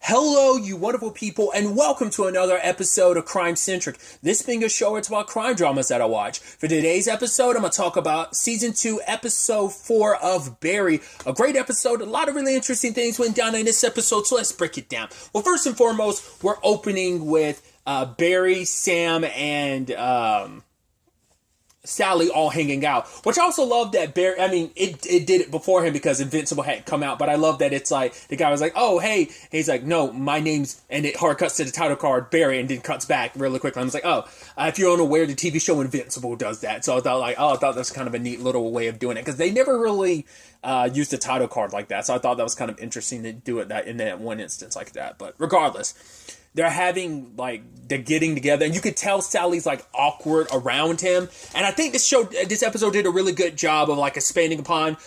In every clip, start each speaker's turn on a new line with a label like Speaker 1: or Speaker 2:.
Speaker 1: Hello, you wonderful people, and welcome to another episode of Crime Centric. This being a show, it's about crime dramas that I watch. For today's episode, I'm going to talk about Season 2, Episode 4 of Barry. A great episode. A lot of really interesting things went down in this episode, so let's break it down. Well, first and foremost, we're opening with Barry, Sam, and Sally all hanging out, which I also love that Barry, it did it before him because Invincible hadn't come out, but I love that it's like, the guy was like, oh, hey, and he's like, no, my name's, and it hard cuts to the title card, Barry, and then cuts back really quickly. I was like, oh, if you're unaware, the TV show Invincible does that, so I thought that was kind of a neat little way of doing it, because they never really used the title card like that, so I thought that was kind of interesting to do it that in that one instance like that, but regardless, they're getting together, and you could tell Sally's like awkward around him. And I think this episode did a really good job of like expanding upon,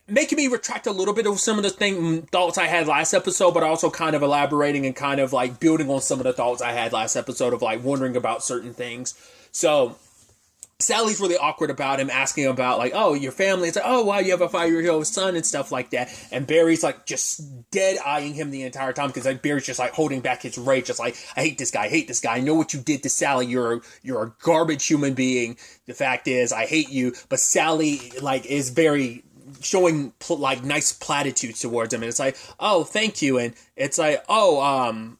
Speaker 1: making me retract a little bit of some of the thoughts I had last episode, but also kind of elaborating and kind of like building on some of the thoughts I had last episode of like wondering about certain things. So Sally's really awkward about him, asking about like, oh, your family. It's like, oh, wow, you have a 5-year-old son and stuff like that. And Barry's like just dead eyeing him the entire time because like Barry's just like holding back his rage, just like, I hate this guy, I know what you did to Sally. You're a garbage human being. The fact is, I hate you. But Sally like is very showing like nice platitudes towards him, and it's like, oh, thank you, and it's like, oh,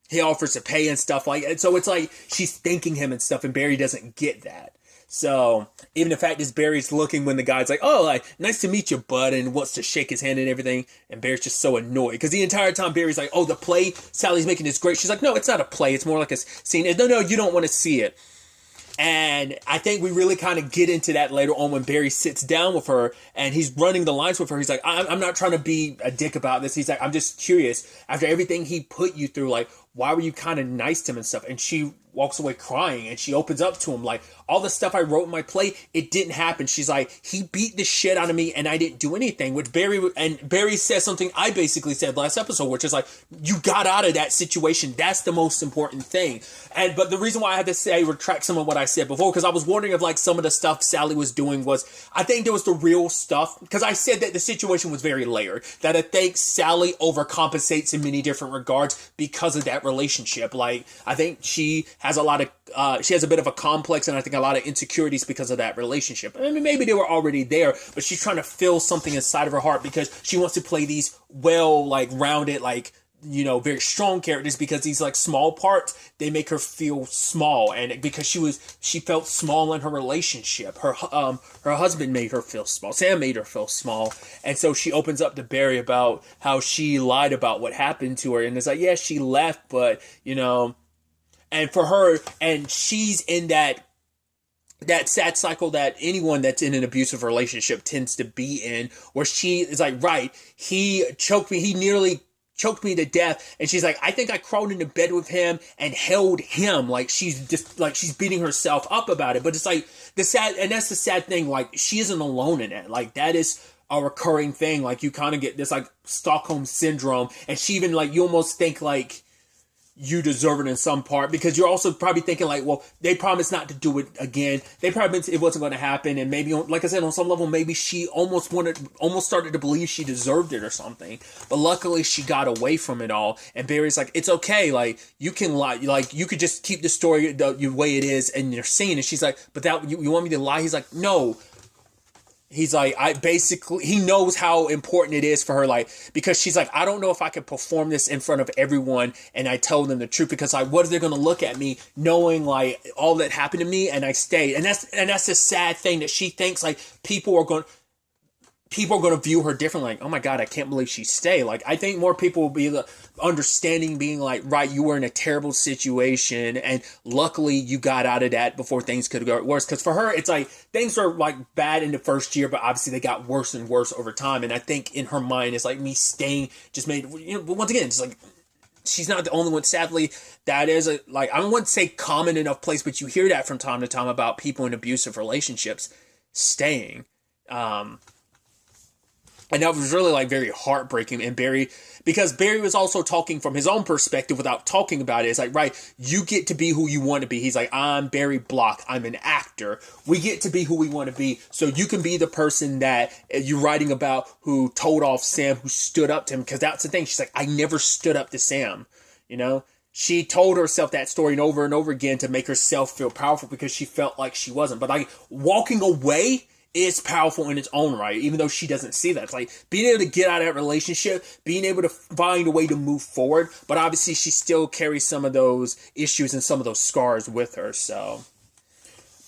Speaker 1: he offers to pay and stuff like that. So it's like she's thanking him and stuff, and Barry doesn't get that. So even the fact is Barry's looking when the guy's like, oh, like, nice to meet you, bud, and wants to shake his hand and everything, and Barry's just so annoyed because the entire time Barry's like, oh, the play Sally's making is great. She's like, no, it's not a play. It's more like a scene. No, you don't want to see it. And I think we really kind of get into that later on when Barry sits down with her and he's running the lines with her. He's like, I'm not trying to be a dick about this. He's like, I'm just curious. After everything he put you through, like, why were you kind of nice to him and stuff? And she walks away crying and she opens up to him like, all the stuff I wrote in my play, it didn't happen. She's like, he beat the shit out of me and I didn't do anything. Which Barry says something I basically said last episode, which is like, you got out of that situation. That's the most important thing. But the reason why I had to say retract some of what I said before, because I was wondering if like some of the stuff Sally was doing was, I think there was the real stuff, because I said that the situation was very layered, that I think Sally overcompensates in many different regards because of that relationship. Like, I think she has a bit of a complex, and I think a lot of insecurities because of that relationship. I mean, maybe they were already there, but she's trying to fill something inside of her heart because she wants to play these rounded, very strong characters, because these like small parts, they make her feel small. And because she felt small in her relationship, her husband made her feel small, Sam made her feel small, and so she opens up to Barry about how she lied about what happened to her, and it's like, yeah, she left, but and for her, and she's in that sad cycle that anyone that's in an abusive relationship tends to be in, where she is like, right, he nearly choked me to death, and she's like, I think I crawled into bed with him and held him, like she's just like, she's beating herself up about it. But it's like that's the sad thing, like she isn't alone in it. Like that is a recurring thing. Like you kind of get this like Stockholm syndrome, and she even like, you almost think like you deserve it in some part, because you're also probably thinking like, well, they promised not to do it again. They probably it wasn't going to happen, and maybe, like I said, on some level, maybe she almost started to believe she deserved it or something. But luckily, she got away from it all. And Barry's like, it's okay, like you can lie, like you could just keep the story the way it is in your scene. And she's like, but that you want me to lie? He's like, no. He's like, he knows how important it is for her, like, because she's like, I don't know if I can perform this in front of everyone and I tell them the truth, because like, what are they going to look at me knowing like all that happened to me and I stayed? And that's the sad thing, that she thinks like people are going to view her differently. Like, oh my God, I can't believe she stayed. Like, I think more people will be understanding, being like, right, you were in a terrible situation, and luckily you got out of that before things could go worse. Because for her, it's like, things were like bad in the first year, but obviously they got worse and worse over time. And I think in her mind, it's like, me staying just made, but once again, it's like, she's not the only one. Sadly, that is I wouldn't say common enough place, but you hear that from time to time about people in abusive relationships staying. And that was really like very heartbreaking. And Barry, because Barry was also talking from his own perspective without talking about it. It's like, right, you get to be who you want to be. He's like, I'm Barry Block. I'm an actor. We get to be who we want to be. So you can be the person that you're writing about who told off Sam, who stood up to him. Because that's the thing. She's like, I never stood up to Sam. You know, she told herself that story and over again to make herself feel powerful because she felt like she wasn't. But like walking away is powerful in its own right, even though she doesn't see that. It's like being able to get out of that relationship, being able to find a way to move forward, but obviously she still carries some of those issues and some of those scars with her, so.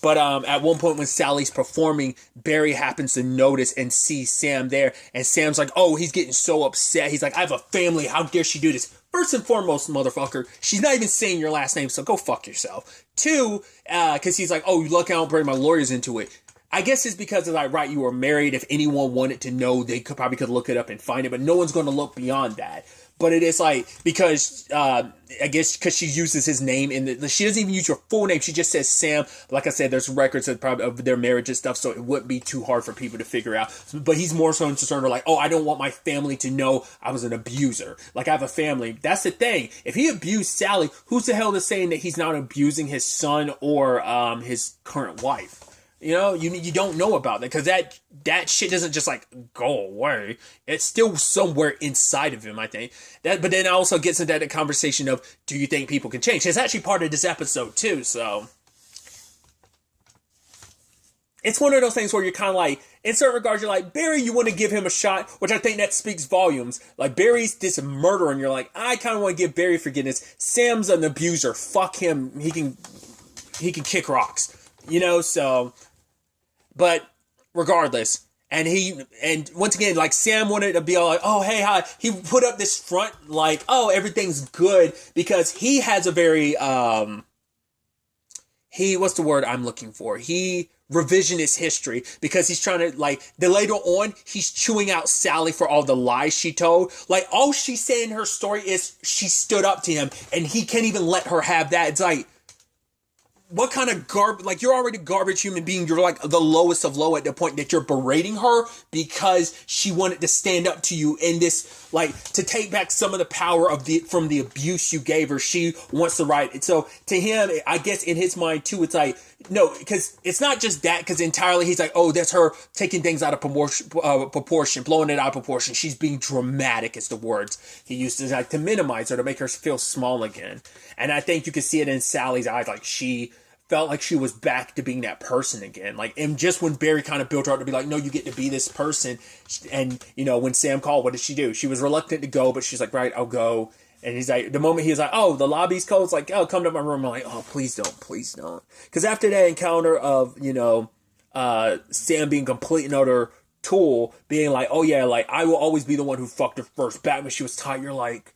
Speaker 1: But at one point when Sally's performing, Barry happens to notice and see Sam there, and Sam's like, oh, he's getting so upset. He's like, I have a family, how dare she do this? First and foremost, motherfucker, she's not even saying your last name, so go fuck yourself. Two, because he's like, oh, look, I don't bring my lawyers into it. I guess it's because of like, right, you were married. If anyone wanted to know, they probably could look it up and find it, but no one's going to look beyond that. But it is like, because, I guess because she uses his name she doesn't even use your full name. She just says Sam. Like I said, there's records of their marriage and stuff, so it wouldn't be too hard for people to figure out. But he's more so concerned with like, oh, I don't want my family to know I was an abuser. Like, I have a family. That's the thing. If he abused Sally, who's the hell is saying that he's not abusing his son or his current wife? You know, you don't know about that because that shit doesn't just like go away. It's still somewhere inside of him, I think. But then it also gets into that conversation of, do you think people can change? It's actually part of this episode too, so. It's one of those things where you're kind of like, in certain regards, you're like, Barry, you want to give him a shot, which I think that speaks volumes. Like, Barry's this murderer, and you're like, I kind of want to give Barry forgiveness. Sam's an abuser. Fuck him. He can kick rocks. You know, so. But regardless, and once again, like Sam wanted to be all like, oh, hey, hi. He put up this front like, oh, everything's good because he has a very, what's the word I'm looking for? He revisionist history because he's trying to like, later on, he's chewing out Sally for all the lies she told. Like, all she said in her story is she stood up to him and he can't even let her have that. It's like, what kind of garbage, like you're already a garbage human being. You're like the lowest of low at the point that you're berating her because she wanted to stand up to you in this, like to take back some of the power from the abuse you gave her. She wants to right. And so to him, I guess in his mind too, it's like, no, because it's not just that, because entirely he's like, oh, that's her taking things out of proportion, blowing it out of proportion. She's being dramatic is the words he used to like to minimize her, to make her feel small again. And I think you can see it in Sally's eyes, like she felt like she was back to being that person again. Like, and just when Barry kind of built her up to be like, no, you get to be this person. And, you know, when Sam called, what did she do? She was reluctant to go, but she's like, right, I'll go. And he's like, the moment he was like, oh, the lobby's closed, like, oh, come to my room. I'm like, oh, please don't. Because after that encounter of, you know, Sam being complete and utter tool, being like, oh yeah, like, I will always be the one who fucked her first back when she was tight. You're like,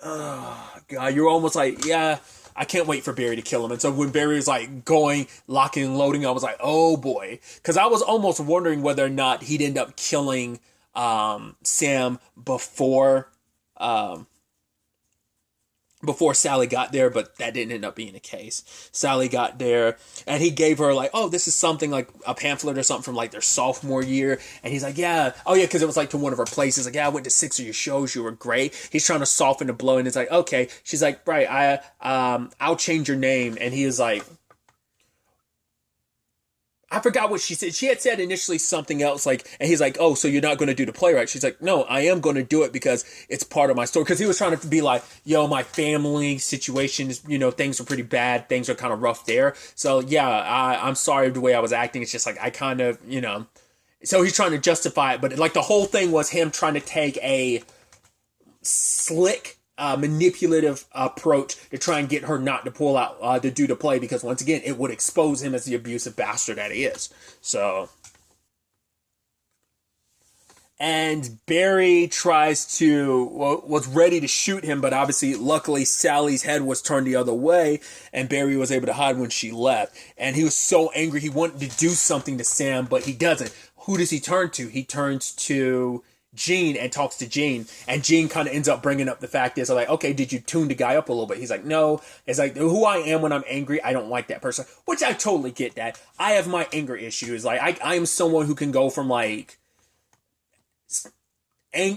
Speaker 1: oh, God, you're almost like, yeah, I can't wait for Barry to kill him. And so when Barry was like going, locking and loading, I was like, oh boy. Because I was almost wondering whether or not he'd end up killing Sam before Sally got there, but that didn't end up being the case. Sally got there, and he gave her like, oh, this is something like a pamphlet or something from like their sophomore year. And he's like, yeah, oh yeah, because it was like to one of her places. Like, yeah, I went to 6 of your shows. You were great. He's trying to soften the blow, and it's like, okay. She's like, right, I'll change your name. And he was like, I forgot what she said. She had said initially something else, like, and he's like, oh, so you're not going to do the playwright? She's like, no, I am going to do it because it's part of my story. Because he was trying to be like, yo, my family situation is, you know, things are pretty bad. Things are kind of rough there. So, yeah, I'm sorry the way I was acting. It's just like, I kind of, you know. So he's trying to justify it. But, like, the whole thing was him trying to take a slick, manipulative approach to try and get her not to pull out to do the play, because once again it would expose him as the abusive bastard that he is. So, and Barry was ready to shoot him, but obviously luckily Sally's head was turned the other way and Barry was able to hide when she left. And he was so angry he wanted to do something to Sam, but he doesn't. Who does he turn to? He turns to Gene and talks to Gene, and Gene kind of ends up bringing up the fact is like, okay, did you tune the guy up a little bit? He's like, no. It's like, who I am when I'm angry, I don't like that person, which I totally get that. I have my anger issues. Like, I am someone who can go from like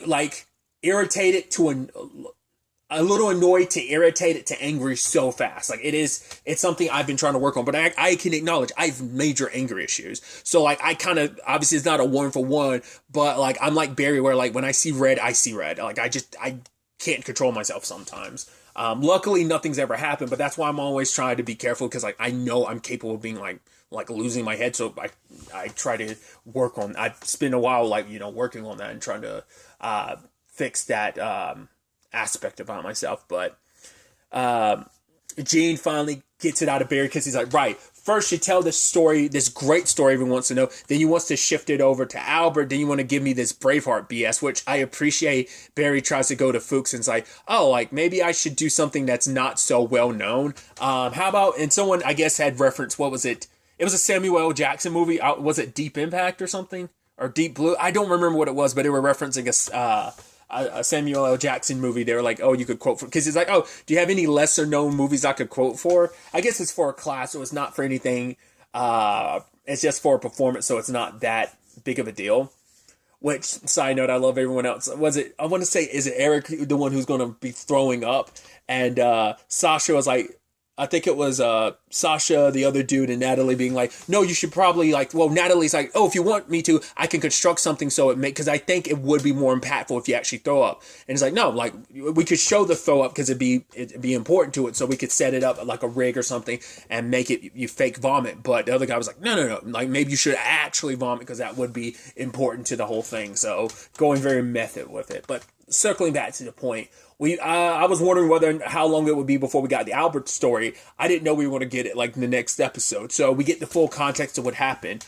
Speaker 1: like irritated to a little annoyed to irritated to angry so fast. Like it's something I've been trying to work on, but I can acknowledge I have major anger issues. So like I kind of, obviously it's not a 1-for-1, but like I'm like Barry where like when I see red, I see red. Like I can't control myself sometimes. Luckily nothing's ever happened, but that's why I'm always trying to be careful, because like I know I'm capable of being like losing my head. So I try to work on, I spend a while like, working on that and trying to fix that aspect about myself. But Gene finally gets it out of Barry, because he's like, right, first you tell this story, this great story everyone wants to know, then he wants to shift it over to Albert, then you want to give me this Braveheart BS, which I appreciate. Barry tries to go to Fuchs and it's like, oh, like maybe I should do something that's not so well known. How about, and someone I guess had referenced, what was it? It was a Samuel L. Jackson movie. Was it Deep Impact or something? Or Deep Blue? I don't remember what it was, but they were referencing a Samuel L. Jackson movie. They were like, oh, you could quote for, because it's like, oh, do you have any lesser known movies I could quote for? I guess it's for a class, so it's not for anything. It's just for a performance, so it's not that big of a deal. Which, side note, I love everyone else. Was it, I want to say, is it Eric, the one who's going to be throwing up? And Sasha was like, I think it was Sasha, the other dude, and Natalie being like, no, you should probably like, well, Natalie's like, oh, if you want me to, I can construct something so it because I think it would be more impactful if you actually throw up. And it's like, no, like we could show the throw up because it'd be important to it. So we could set it up like a rig or something and make it, you fake vomit. But the other guy was like, no, like maybe you should actually vomit because that would be important to the whole thing. So going very method with it. But circling back to the point, I was wondering how long it would be before we got the Albert story. I didn't know we were going to get it like in the next episode. So we get the full context of what happened.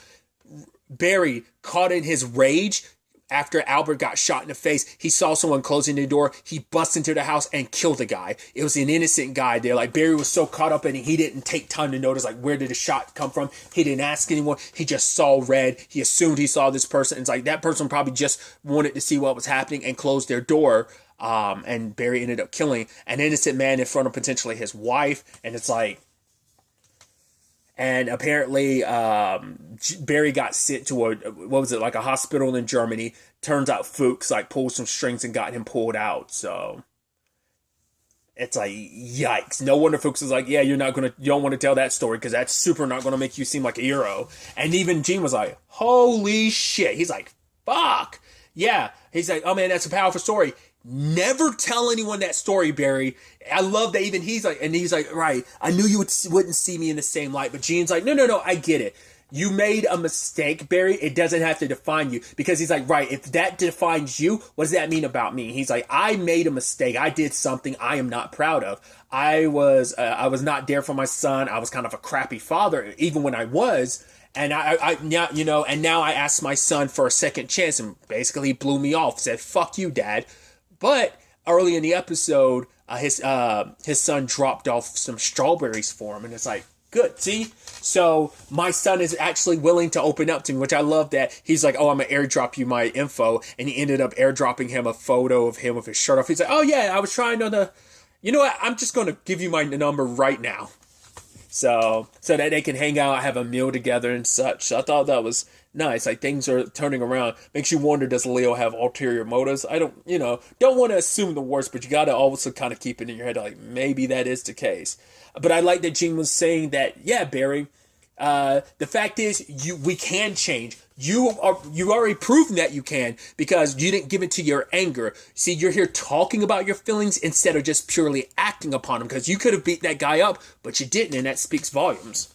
Speaker 1: Barry, caught in his rage after Albert got shot in the face, he saw someone closing the door. He busts into the house and killed the guy. It was an innocent guy there. Like Barry was so caught up in it, he didn't take time to notice like where did the shot come from. He didn't ask anyone. He just saw red. He assumed he saw this person. It's like that person probably just wanted to see what was happening and closed their door. And Barry ended up killing an innocent man in front of potentially his wife. And it's like, and apparently, Barry got sent to like a hospital in Germany. Turns out Fuchs like pulled some strings and got him pulled out. So it's like, yikes. No wonder Fuchs is like, yeah, you don't want to tell that story because that's super not going to make you seem like a hero. And even Gene was like, holy shit. He's like, fuck. Yeah. He's like, oh man, that's a powerful story. Never tell anyone that story, Barry. I love that even he's like, right, I knew you wouldn't see me in the same light, but Gene's like, no, I get it. You made a mistake, Barry. It doesn't have to define you. Because he's like, right, if that defines you, what does that mean about me? He's like, I made a mistake. I did something I am not proud of. I was not there for my son. I was kind of a crappy father, even when I was. And now I asked my son for a second chance, and basically he blew me off, said, fuck you, Dad. But early in the episode, his son dropped off some strawberries for him, and it's like, good, see? So my son is actually willing to open up to me, which I love that. He's like, oh, I'm going to airdrop you my info, and he ended up airdropping him a photo of him with his shirt off. He's like, oh yeah, I was trying on you know what, I'm just going to give you my number right now. So that they can hang out, have a meal together and such. So I thought that was nice. Like things are turning around. Makes you wonder, does Leo have ulterior motives? I don't want to assume the worst, but you got to also kind of keep it in your head. Like maybe that is the case. But I like that Gene was saying that, yeah, Barry, the fact is we can change. You've already proven that you can because you didn't give it to your anger. See, you're here talking about your feelings instead of just purely acting upon them because you could have beat that guy up, but you didn't, and that speaks volumes.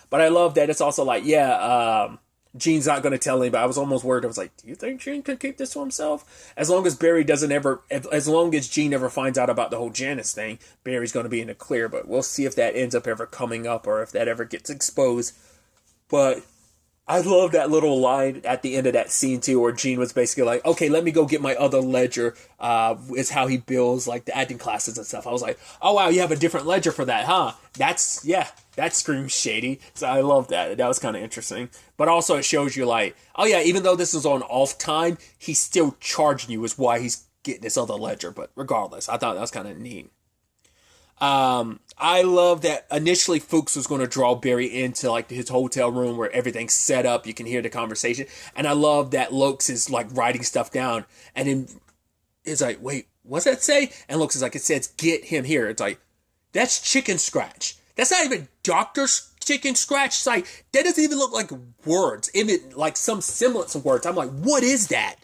Speaker 1: But I love that it's also like, Gene's not going to tell anybody. I was almost worried. I was like, do you think Gene could keep this to himself? As long as as long as Gene ever finds out about the whole Janice thing, Barry's going to be in the clear. But we'll see if that ends up ever coming up or if that ever gets exposed. But I love that little line at the end of that scene too, where Gene was basically like, okay, let me go get my other ledger, is how he bills like the acting classes and stuff. I was like, oh wow, you have a different ledger for that, huh? That screams shady. So I love that. That was kind of interesting. But also it shows you like, oh yeah, even though this is on off time, he's still charging you is why he's getting this other ledger. But regardless, I thought that was kind of neat. I love that initially Fuchs was going to draw Barry into like his hotel room where everything's set up. You can hear the conversation. And I love that Lokes is like writing stuff down. And then it's like, wait, what's that say? And Lokes is like, it says, get him here. It's like, that's chicken scratch. That's not even Dr. Chicken scratch. It's like, that doesn't even look like words. Even like some semblance of words. I'm like, what is that?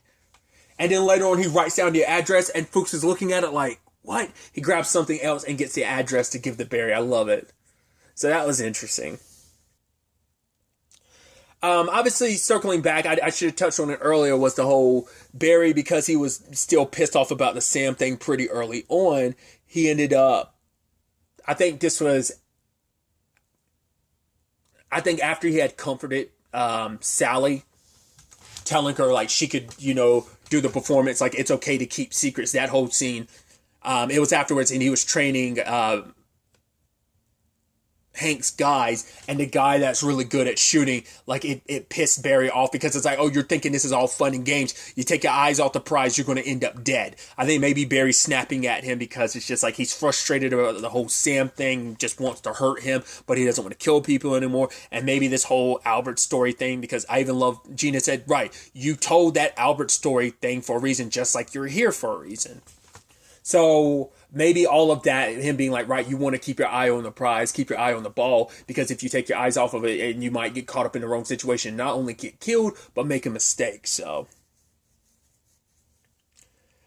Speaker 1: And then later on, he writes down the address and Fuchs is looking at it like, what? He grabs something else and gets the address to give to Barry. I love it. So that was interesting. Obviously, circling back, I should have touched on it earlier, was the whole Barry, because he was still pissed off about the Sam thing pretty early on, he ended up, I think after he had comforted Sally, telling her like she could, do the performance, like it's okay to keep secrets, that whole scene. It was afterwards, and he was training Hank's guys, and the guy that's really good at shooting, like it pissed Barry off, because it's like, oh, you're thinking this is all fun and games. You take your eyes off the prize, you're going to end up dead. I think maybe Barry's snapping at him because it's just like he's frustrated about the whole Sam thing, just wants to hurt him, but he doesn't want to kill people anymore. And maybe this whole Albert story thing, because I even love, Gina said, right, you told that Albert story thing for a reason, just like you're here for a reason. So maybe all of that, him being like, right, you want to keep your eye on the prize, keep your eye on the ball, because if you take your eyes off of it, and you might get caught up in the wrong situation, not only get killed, but make a mistake. So,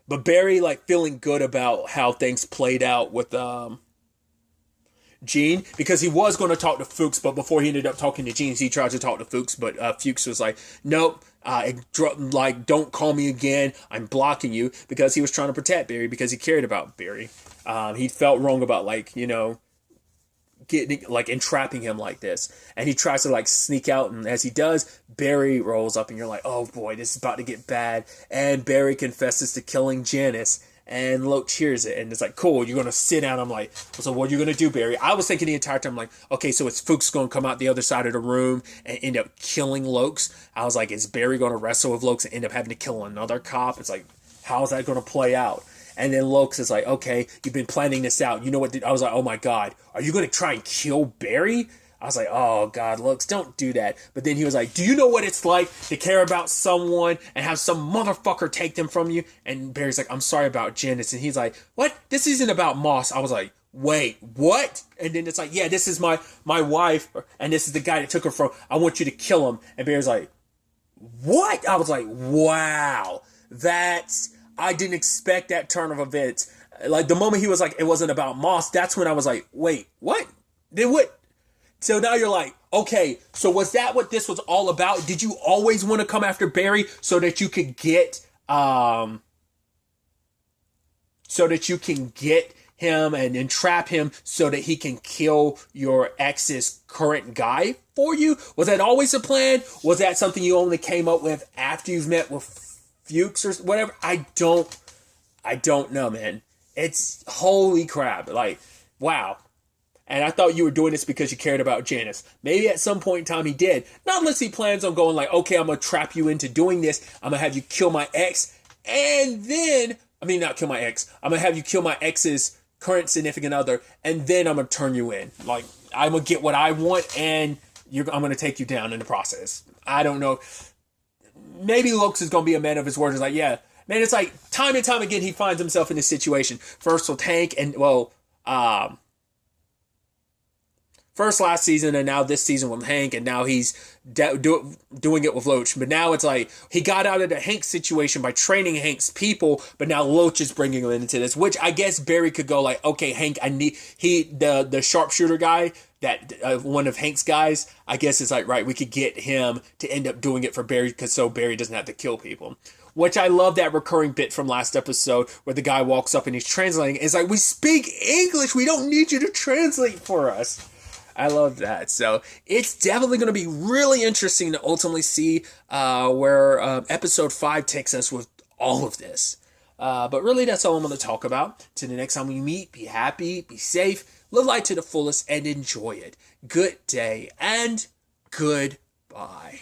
Speaker 1: but Barry, like, feeling good about how things played out with Gene, because he was going to talk to Fuchs, but before he ended up talking to Gene, he tried to talk to Fuchs, but Fuchs was like, nope. Like, don't call me again. I'm blocking you, because he was trying to protect Barry, because he cared about Barry. He felt wrong about, like, getting, like, entrapping him like this. And he tries to, like, sneak out, and as he does, Barry rolls up, and you're like, oh boy, this is about to get bad. And Barry confesses to killing Janice. And Loke cheers it, and it's like, cool, you're going to sit down. I'm like, so what are you going to do, Barry? I was thinking the entire time, like, okay, so it's Fuchs going to come out the other side of the room and end up killing Lokes. I was like, is Barry going to wrestle with Lokes and end up having to kill another cop? It's like, how's that going to play out? And then Lokes is like, okay, you've been planning this out. You know what? I was like, oh my God, are you going to try and kill Barry? I was like, oh God, Lokes, don't do that. But then he was like, do you know what it's like to care about someone and have some motherfucker take them from you? And Barry's like, I'm sorry about Janice. And he's like, what? This isn't about Moss. I was like, wait, what? And then it's like, yeah, this is my wife, and this is the guy that took her from, I want you to kill him. And Barry's like, what? I was like, wow, I didn't expect that turn of events. Like, the moment he was like, it wasn't about Moss, that's when I was like, wait, what? Then what? So now you're like, okay, so was that what this was all about? Did you always want to come after Barry so that you could get him and entrap him so that he can kill your ex's current guy for you? Was that always the plan? Was that something you only came up with after you've met with Fuchs or whatever? I don't know, man. It's holy crap. Like, wow. And I thought you were doing this because you cared about Janice. Maybe at some point in time he did. Not unless he plans on going like, okay, I'm going to trap you into doing this. I'm going to have you kill my ex. And then, not kill my ex. I'm going to have you kill my ex's current significant other. And then I'm going to turn you in. Like, I'm going to get what I want, and I'm going to take you down in the process. I don't know. Maybe Lokes is going to be a man of his word. It's like, yeah. Man, it's like time and time again he finds himself in this situation. First with Hank, and, first last season, and now this season with Hank, and now he's doing it with Loach. But now it's like he got out of the Hank situation by training Hank's people, but now Loach is bringing him into this, which I guess Barry could go like, okay, Hank, the sharpshooter guy, that one of Hank's guys, I guess is like, right, we could get him to end up doing it for Barry, because so Barry doesn't have to kill people. Which I love that recurring bit from last episode where the guy walks up and he's translating. It's like, we speak English. We don't need you to translate for us. I love that. So it's definitely going to be really interesting to ultimately see where episode 5 takes us with all of this. But really, that's all I'm going to talk about. Till the next time we meet, be happy, be safe, live life to the fullest, and enjoy it. Good day and goodbye.